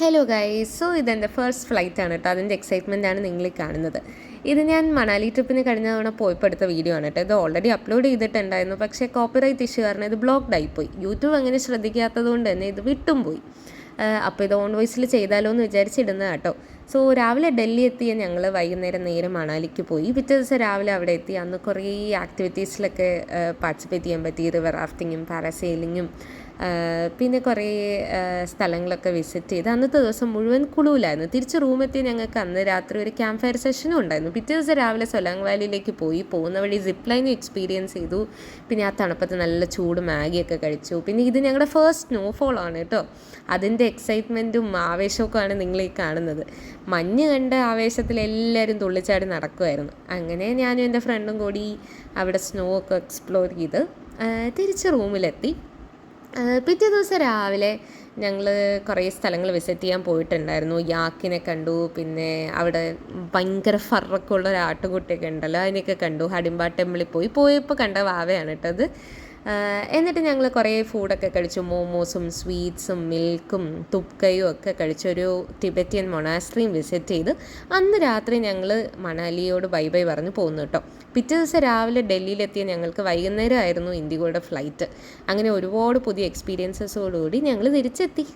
Hello guys, so ഇതെൻ്റെ first ഫ്ലൈറ്റാണ് കേട്ടോ. അതിൻ്റെ എക്സൈറ്റ്മെൻറ്റാണ് നിങ്ങൾ കാണുന്നത്. ഇത് ഞാൻ മണാലി ട്രിപ്പിന് കഴിഞ്ഞ തവണ പോയപ്പോൾ എടുത്ത വീഡിയോ ആണ് കേട്ടോ. ഇത് ഓൾറെഡി അപ്ലോഡ് ചെയ്തിട്ടുണ്ടായിരുന്നു, പക്ഷേ കോപ്പിറൈറ്റ് ഇഷ്യൂ കാരണം ഇത് ബ്ലോക്ക്ഡ് ആയിപ്പോയി. യൂട്യൂബ് അങ്ങനെ ശ്രദ്ധിക്കാത്തത് കൊണ്ട് തന്നെ ഇത് വിട്ടും പോയി. അപ്പോൾ ഇത് ഓൺ വോയിസിൽ ചെയ്താലോ എന്ന് വിചാരിച്ചിടുന്നത് കേട്ടോ. സോ രാവിലെ ഡൽഹി എത്തിയ ഞങ്ങൾ വൈകുന്നേരം നേരെ മണാലിക്ക് പോയി. പിറ്റേ ദിവസം രാവിലെ അവിടെ എത്തി. അന്ന് കുറേ ആക്ടിവിറ്റീസിലൊക്കെ പാർട്ടിസിപ്പേറ്റ് ചെയ്യാൻ പറ്റി. റിവർ റാഫ്റ്റിങ്ങും പാരാസെയിലിങ്ങും പിന്നെ കുറേ സ്ഥലങ്ങളൊക്കെ വിസിറ്റ് ചെയ്ത് അന്നത്തെ ദിവസം മുഴുവൻ കുളുവിലായിരുന്നു. തിരിച്ച് റൂമെത്തി ഞങ്ങൾക്ക് അന്ന് രാത്രി ഒരു ക്യാമ്പ് ഫയർ സെഷനും ഉണ്ടായിരുന്നു. പിറ്റേ ദിവസം രാവിലെ സൊലാങ് വാലിയിലേക്ക് പോയി. പോകുന്ന വഴി സിപ്പ് ലൈനും എക്സ്പീരിയൻസ് ചെയ്തു. പിന്നെ ആ തണുപ്പത്ത് നല്ല ചൂട് മാഗിയൊക്കെ കഴിച്ചു. പിന്നെ ഇത് ഞങ്ങളുടെ ഫസ്റ്റ് സ്നോഫോളാണ് കേട്ടോ. അതിൻ്റെ എക്സൈറ്റ്മെൻറ്റും ആവേശമൊക്കെയാണ് നിങ്ങൾ ഈ കാണുന്നത്. മഞ്ഞ് കണ്ട ആവേശത്തിൽ എല്ലാവരും തുള്ളിച്ചാടി നടക്കുമായിരുന്നു. അങ്ങനെ ഞാനും എൻ്റെ ഫ്രണ്ടും കൂടി അവിടെ സ്നോ ഒക്കെ എക്സ്പ്ലോർ ചെയ്ത് തിരിച്ച് റൂമിലെത്തി. പിറ്റേ ദിവസം രാവിലെ ഞങ്ങൾ കുറേ സ്ഥലങ്ങൾ വിസിറ്റ് ചെയ്യാൻ പോയിട്ടുണ്ടായിരുന്നു. യാക്കിനെ കണ്ടു. പിന്നെ അവിടെ ഭയങ്കര ഫറൊക്കെ ഉള്ള ഒരു ആട്ടുകുട്ടിയൊക്കെ ഉണ്ടല്ലോ, അതിനെയൊക്കെ കണ്ടു. ഹഡിംബ ടെമ്പിളിൽ പോയപ്പോൾ കണ്ട വാവയാണ് കേട്ടോ അത്. എന്നിട്ട് ഞങ്ങൾ കുറേ ഫുഡൊക്കെ കഴിച്ചു. മോമോസും സ്വീറ്റ്സും മിൽക്കും തുപ്കയും ഒക്കെ കഴിച്ചൊരു ടിബറ്റിയൻ മൊണാസ്ട്രിയും വിസിറ്റ് ചെയ്ത് അന്ന് രാത്രി ഞങ്ങൾ മണാലിയോട് ബൈ ബൈ പറഞ്ഞ് പോകുന്നു കേട്ടോ. പിറ്റേ ദിവസം രാവിലെ ഡൽഹിയിലെത്തിയ ഞങ്ങൾക്ക് വൈകുന്നേരം ആയിരുന്നു ഇൻഡിഗോയുടെ ഫ്ലൈറ്റ്. അങ്ങനെ ഒരുപാട് പുതിയ എക്സ്പീരിയൻസസോടുകൂടി ഞങ്ങൾ തിരിച്ചെത്തി.